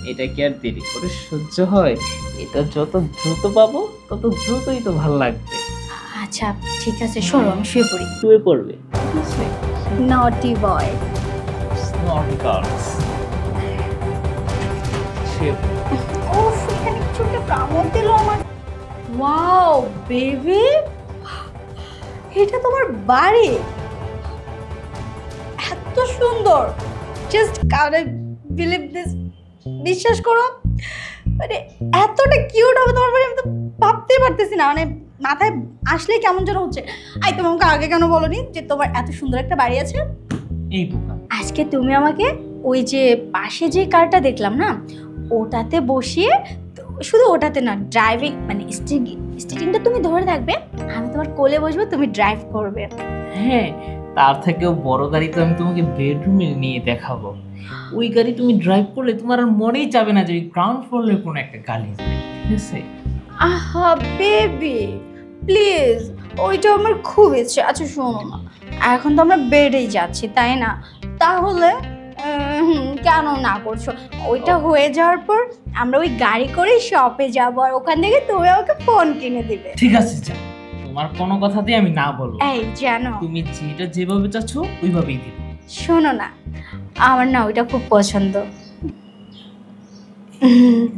এটা কি আর দেরি করে সহ্য হয়? এটা যত দ্রুত পাবো তত দ্রুতই তো ভাল লাগবে। আচ্ছা ঠিক আছে, সরো আমি শুয়ে পড়ি। শুয়ে পড়বে? ঠিক আছে। নটি বয়। Naughty girls. শুয়ে পড়ো। ওফ, এখানে কিছু একটা কামড় দিল আমার। ওয়াও বেবি, এটা তোমার বাড়ি? এত সুন্দর, জাস্ট কান্ট বিলিভ দিস। বিশ্বাস করো, মানে এতটা কিউট হবে তোমার বাড়ি আমি তো ভাবতেই পারতেছি না। মানে মাথায় আসলেই কেমন যেন হচ্ছে। আই, তুমি আমাকে আগে কেন বলোনি যে তোমার এত সুন্দর একটা বাড়ি আছে? এই বোকা, আজকে তুমি আমাকে ওই যে পাশে যে কারটা দেখলাম না, ওটাতে বসিয়ে, শুধু ওটাতে না, ড্রাইভিং মানে স্টিয়ারিংটা তুমি ধরে থাকবে, আমি তোমার কোলে বসবো, তুমি ড্রাইভ করবে। হ্যাঁ তার থেকেও বড় গাড়ি তো আমি তোমাকে বেডরুমে নিয়ে দেখাবো। ওই গাড়ি তুমি ড্রাইভ করলে তোমার আর মনেই যাবে না যে ওই গ্রাউন্ড ফ্লোরে কোনো একটা গাড়ি আছে। ঠিক আছে? আহা বেবি প্লিজ, ওইটা আমার খুব ইচ্ছে। আচ্ছা শোনো না, এখন তো আমরা বেডেই যাচ্ছি তাই না? তাহলে কেন না করছো? ওইটা হয়ে যাওয়ার পর আমরা ওই গাড়ি করে শপে যাবো, আর ওখান থেকে তুমি আমাকে ফোন কিনে দিবে। ঠিক আছে যা, তোমার কোনো কথাতেই আমি না বলবো। এই জানো, তুমি যেটা যেভাবে চাচ্ছ ওইভাবেই দিব। শোনো না, আমার না ওইটা খুব পছন্দ।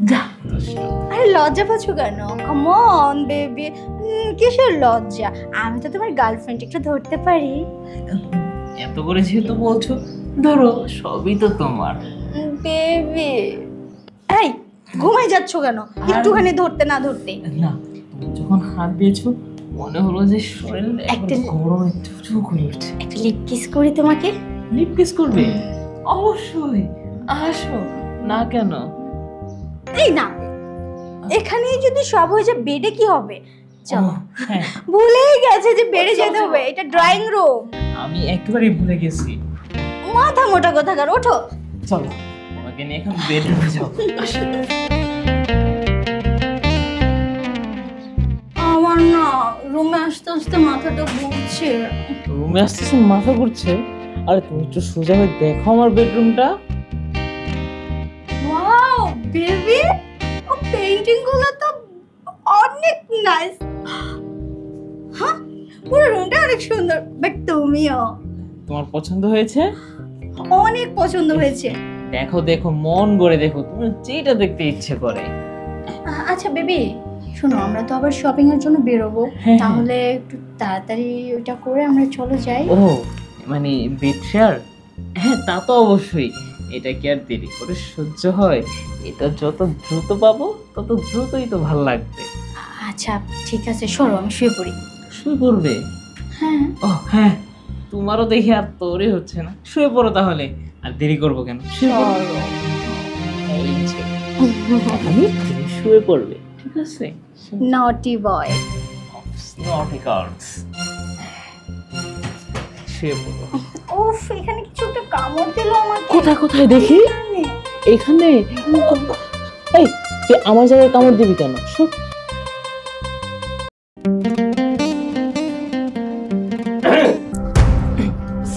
যা দুষ্টু। আরে লজ্জা পাচ্ছ কেন? কাম অন বেবি, কিসের লজ্জা? আমি তো তোমার গার্লফ্রেন্ড, একটু ধরতে পারি? এত করে যেহেতু বলছো, ধরো, সবই তো তোমার। বেবি এই, ঘুমাই যাচ্ছ কেন? একটুখানি ধরতে না ধরতে। না, তুমি যখন হাত দিয়েছো মনে হলো যে শরীর একটা গরমে চুচু করে উঠছে। একটা লিপ কিস করি তোমাকে। লিপ কিস করবে? অবশ্যই, আসো না কেন। এই না, এখানেই যদি সব হয়ে যায় বেডে কি হবে? চলো। হ্যাঁ, ভুলেই গেছে যে বেডে যেতে হবে, এটা ড্রয়িং রুম। আমি একেবারেই ভুলে গেছি। মাথা মোটা কথাকার, ওঠো। চলো তোমাকে নিয়ে এখন বেডরুমে যাও। আসো। আমার না রুমে আসতে আসতে মাথাটা ঘুরছে। রুমে আসতেছে মাথা ঘুরছে? আরে তুমি একটু সোজা হয়ে দেখো আমার বেডরুমটা। ওয়াও বেবি, ও পেইন্টিং গুলো তো অনেক নাইস। হ্যাঁ, পুরো রুমটা অনেক সুন্দর, বাট তুমিও তোমার পছন্দ হয়েছে? অনেক পছন্দ হয়েছে। দেখো দেখো, মন ভরে দেখো, তুমি যেটা দেখতে ইচ্ছে করে। আচ্ছা বেবি শোনো, আমরা তো আবার শপিং এর জন্য বেরোবো, হ্যাঁ। তাহলে একটু তাড়াতাড়ি ওইটা করে আমরা চলে যাই। ও মানে বেড শেয়ার? হ্যাঁ তা তো অবশ্যই। এটা কি আর দেরি করে সহ্য হয়? এটা যত দ্রুত পাবো তত দ্রুতই তো ভাল লাগবে। আচ্ছা ঠিক আছে, সরো আমি শুয়ে পড়ি। শুয়ে পড়বে? হ্যাঁ। ও হ্যাঁ, তোমারও দেখি আর তোরই হচ্ছে না। শুয়ে পড়ো তাহলে, আর দেরি করবো কেন? শুয়ে পড়ো। এই যে, তুমি শুয়ে পড়বে, ঠিক আছে? নটি বয়। Naughty girls. শুয়ে পড়ো। উফ, এখানে কিছু একটা কামড় দিল আমাকে। কোথায় কোথায় দেখি? এখানে? এই তুই আমার জায়গায় কামড় দিবি কেন? শুন।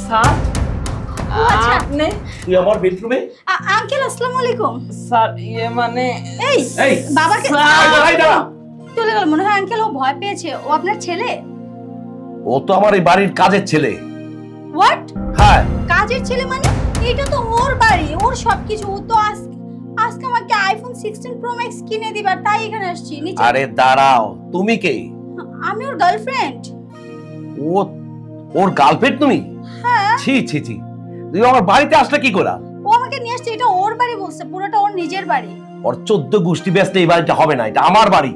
স্যার, আচ্ছা। আপনি? তুই আমার বেডরুমে? আঙ্কেল আসসালামু আলাইকুম। স্যার মানে এই এই বাবাকে দাঁড়া। চলে গেল মনে হয়। আঙ্কেল ও ভয় পেয়েছে। ও আপনার ছেলে? ও তো আমার এই বাড়ির কাজের ছেলে। হোয়াট? হ্যাঁ, কাজের ছেলে মানে? এটা তো ওর বাড়ি, ওর সবকিছু। ও তো আজকে আমাকে আইফোন 16 প্রো ম্যাক্স কিনে দিবার, তাই এখানে আসছি। নিচে। আরে দাঁড়াও, তুমি কে? আমি ওর গার্লফ্রেন্ড। ও ওর গার্লফ্রেন্ড তুমি? হ্যাঁ। ছি ছি ছি, তুই আমার বাড়িতে আসলে কি করে? ও আমাকে নিয়ে আসছে, এটা ওর বাড়ি বলছে, পুরোটা ওর নিজের বাড়ি। ওর 14 গোষ্ঠী ব্যস্ত এই বাড়িটা হবে না, এটা আমার বাড়ি।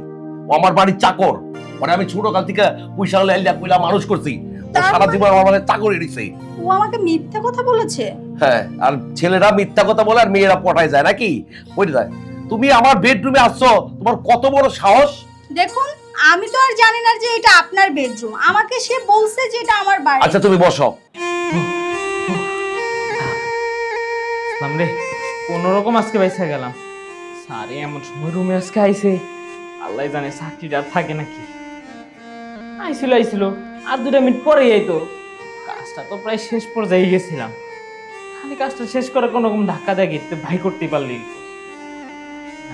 ও আমার বাড়ির চাকর। ওরে আমি ছোটকাল থেকে পয়সা লাইলা কইলা মানুষ করছি। ও সারা জীবন আমার বাড়ির চাকরই রইছে। ও আমাকে মিথ্যা কথা বলেছে। হ্যাঁ, আর ছেলেরা মিথ্যা কথা বলে আর মেয়েরা পটায় যায় নাকি? বলে যায়। তুমি আমার বেডরুমে আসছো, তোমার কত বড় সাহস? দেখুন, আমি তো আর জানি না যে এটা আপনার বেডরুম। আমাকে সে বলছে যে এটা আমার বাড়ি। আচ্ছা তুমি বসো। রে, কোন রকম আজকে বাইসা গেলাম। স্যারে এমন সময় রুমে আজকে আইছে, আল্লাহ জানে চাকরিটা আর থাকে নাকি। আইছিল আর 2 মিনিট পরেই আইতো। কাজটা তো প্রায় শেষ পর্যায়ে গেছিলাম। খালি কাজটা শেষ করে কোনো রকম ধাক্কা দিয়ে গেতে ভাই করতে পারলি।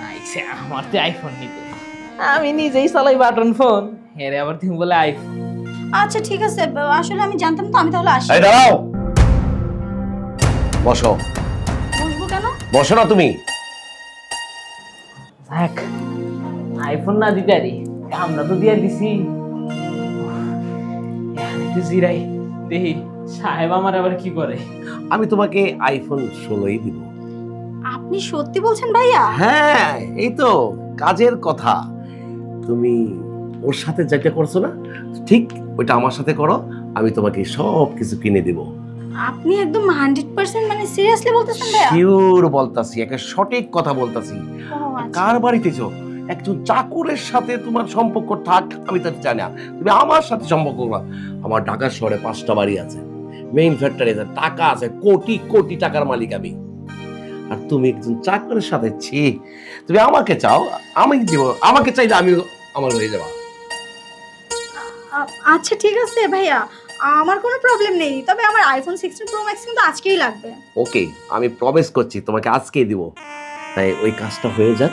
আইছে আমার তো আইফোন নিতে, আমি নিজেই চালাই বাটন ফোন, হেরে আবার তুমি বলে আইফোন। আচ্ছা ঠিক আছে, আসলে আমি জানতাম তো, আমি তাহলে আসি। এই দাঁড়াও, বসো। বসবো কেন? বসো না তুমি। দেখ আইফোন না দিতে আরি, আমরা তো দিয়ে দিছি। এখন একটু জিরাই দেখি সাহেব আমার আবার কি করে। আমি তোমাকে আইফোন 16ই দিব। আপনি সত্যি বলছেন ভাইয়া? হ্যাঁ, এই তো কাজের কথা। তুমি ওর সাথে যেটা করছো না, ঠিক ওইটা আমার সাথে করো, আমি তোমাকে সব কিছু কিনে দিব। আপনি একদম 100% মানে সিরিয়াসলি বলতেছেন ভাইয়া? শিওর বলতাছি, একটা সঠিক কথা বলতাছি। ও, আচ্ছা। কার বাড়িতে যাও, একজন চাকরের সাথে তোমার সম্পর্ক থাক আমি তাকে জানি না, তুমি আমার সাথে সম্পর্ক করবা। আমার ঢাকা শহরে 5টা বাড়ি আছে, মেইন ফ্যাক্টরি আছে, টাকা আছে, কোটি কোটি টাকার মালিক আমি। আর তুমি একজন চাকরের সাথে, ছি, তুমি আমাকে চাও, আমি দিব, আমাকে চাইলে আমি আমার হয়ে যাবা। আচ্ছা ঠিক আছে ভাইয়া, আমার কোনো প্রবলেম নেই, তবে আমার আইফোন 16 প্রো ম্যাক্স কিন্তু আজকেই লাগবে। ওকে, আমি প্রমিস করছি তোমাকে আজকেই দিব, তাই ওই কাজটা হয়ে যাক।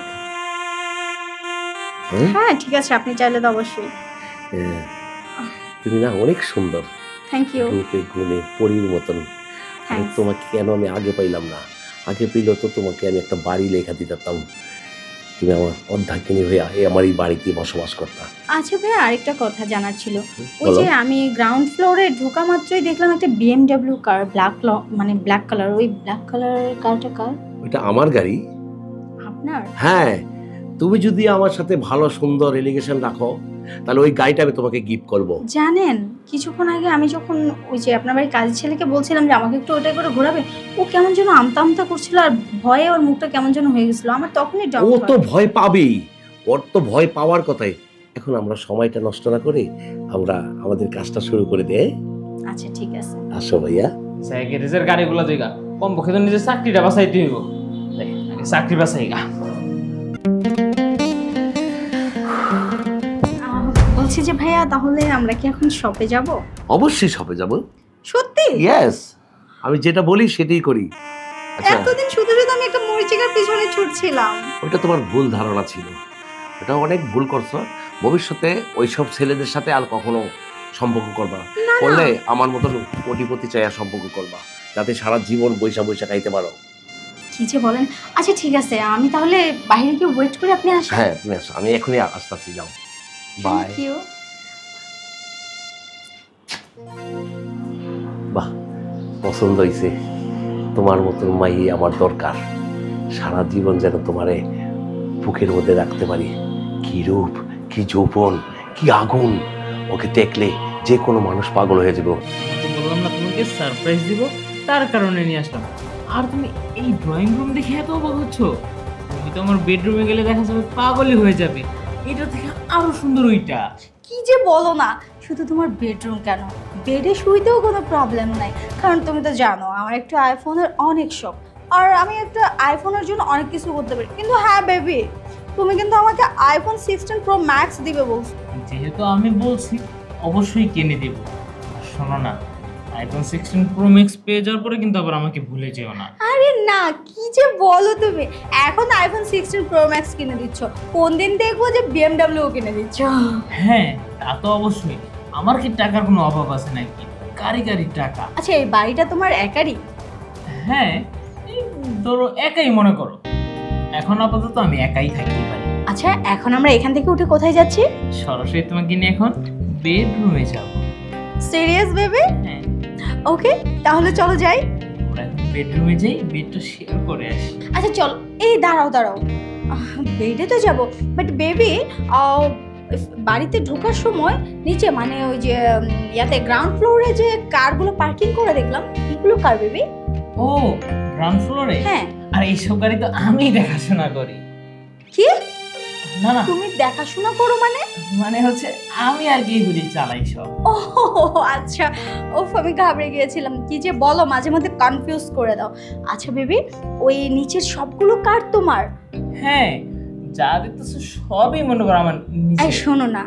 হ্যাঁ? হ্যাঁ ঠিক আছে, আপনি চাইলে তো অবশ্যই। হ্যাঁ, তুমি না অনেক সুন্দর, থ্যাংক ইউ। রূপে গুণে পরীর মতন। আমি Thanks. তোমাকে কেন আমি আগে পাইলাম না? আগে পেলে তো তোমাকে আমি একটা বাড়ি লেখা দিতাম, তুমি আমার অর্ধাঙ্গিনী হয়ে আমার এই বাড়িতে বসবাস করতাম। আচ্ছা ভাইয়া, আরেকটা কথা জানার ছিল। ওই বলো। যে আমি গ্রাউন্ড ফ্লোরে ঢোকা মাত্রই দেখলাম একটা BMW কার, মানে ব্ল্যাক কালার, ওই ব্ল্যাক কালার কারটা কার? ওইটা আমার গাড়ি। আপনার? হ্যাঁ, তুমি যদি আমার সাথে ভালো সুন্দর রিলেশন রাখো, তাহলে ওই গাড়িটা আমি তোমাকে গিফট করব। জানেন, কিছুক্ষণ আগে আমি যখন ওই যে আপনার বাড়ির কাজের ছেলেকে বলছিলাম যে আমাকে একটু ওটাই করে ঘোরাবে, ও কেমন যেন আমতা আমতা করছিল, আর ভয়ে ওর মুখটা কেমন যেন হয়ে গেছিল। আমার তখনই ও ডাউট তো ভয় পাবেই, ওর তো ভয় পাওয়ার কথাই। এখন আমরা সময়টা নষ্ট না করে আমরা আমাদের কাজটা শুরু করে দেই। আচ্ছা ঠিক আছে। আসো ভাইয়া। গ্যারেজের গাড়িগুলো দেখা কম পক্ষে তো নিজের চাকরিটা বাঁচাইতে হইব, দেখ আগে চাকরি বাঁচাই গা। বলছি যে ভাইয়া, তাহলে আমরা কি এখন শপে যাব? অবশ্যই শপে যাব। সত্যি? ইয়েস, আমি যেটা বলি সেটাই করি। আচ্ছা, এতদিন শুধু শুধু আমি একটা মরিচিকার পিছনে ছুটছিলাম। ওটা তোমার ভুল ধারণা ছিল, ওটা অনেক ভুল করছো। ভবিষ্যতে ওইসব ছেলেদের সাথে আর কখনো সম্পর্ক করবা না। না, করলে আমার মতন কোটিপতি চাইয়া সম্পর্ক করবা, যাতে সারা জীবন বৈশা বৈশা খাইতে পারো। কি যে বলেন। আচ্ছা ঠিক আছে, আমি তাহলে বাইরে গিয়ে ওয়েট করে, আপনি আসেন। হ্যাঁ তুমি আসো, আমি এখনই আসতেছি, যাও। বাই। Thank you. বাহ, পছন্দ হয়েছে, তোমার মতন মাই আমার দরকার। সারা জীবন যেন তোমারে বুকের মধ্যে রাখতে পারি। কি রূপ, কি যৌবন, কি আগুন! ওকে দেখলে যে কোনো মানুষ পাগল হয়ে যাবে। তো বললাম না তোমাকে সারপ্রাইজ দিব, তার কারণে নিয়ে আসলাম। আর তুমি এই ড্রয়িং রুম দেখে এত অবাক হচ্ছ? তুমি তো আমার বেডরুমে গেলে দেখা যাবে পাগলই হয়ে যাবে। এটা থেকে আরো সুন্দর ওইটা। কি যে বলো না, শুধু তোমার বেডরুম কেন, বেডে শুইতেও কোনো প্রবলেম নাই, কারণ তুমি তো জানো আমার একটা আইফোনের অনেক শখ, আর আমি একটা আইফোনের জন্য অনেক কিছু করতে পারি। কিন্তু হ্যাঁ বেবি, তুমি কিন্তু আমাকে আইফোন 16 প্রো ম্যাক্স দিবে বলছো। যেহেতু আমি বলছি অবশ্যই কিনে দেব। শোনো না, আইফোন 16 প্রো ম্যাক্স পেয়ে যাওয়ার পরে কিন্তু আবার আমাকে ভুলে যেও না। আরে না, কি যে বলো তুমি, এখন আইফোন 16 প্রো ম্যাক্স কিনে দিচ্ছ, কোন দিন দেখবো যে BMW কিনে দিচ্ছ। হ্যাঁ তা তো অবশ্যই, আমার কি টাকার কোনো অভাব আছে নাকি? গাড়ি গাড়ি টাকা। আচ্ছা, এই বাড়িটা তোমার একারই? হ্যাঁ, এই ধরো একাই মনে করো, এখন আপাতত আমি একাই থাকি পারি। আচ্ছা, এখন আমরা এখান থেকে উঠে কোথায় যাচ্ছি? সরাসরি তোমাকে নিয়ে এখন বেডরুমে যাব। Serious baby? হ্যাঁ, ওকে, তাহলে চলো যাই। আমরা এখন বেডরুমে যাই, বেডটা শেয়ার করে আসি। আচ্ছা চল, এই দাঁড়াও দাঁড়াও, বেডে তো যাব, বাট বেবি বাড়িতে ঢোকার সময় নিচে মানে ওই যে ইয়াতে গ্রাউন্ড ফ্লোরে যে কারগুলো পার্কিং করে দেখলাম, এগুলো কার বেবি? ও, গ্রাউন্ড ফ্লোরে? হ্যাঁ। আর এইসব গাড়ি তো আমি দেখাশোনা করি। কি? না না, তুমি দেখাশোনা করো মানে? মানে হচ্ছে আমি আর কি এগুলি চালাই সব। ও আচ্ছা, ওফ আমি ঘাবড়ে গিয়েছিলাম, কি যে বলো, মাঝে মধ্যে কনফিউজ করে দাও। আচ্ছা বেবি, ওই নিচের সবগুলো কার তোমার? হ্যাঁ, যা দেখতেছো সবই মনে করো আমার এই নিজের। শোনো না,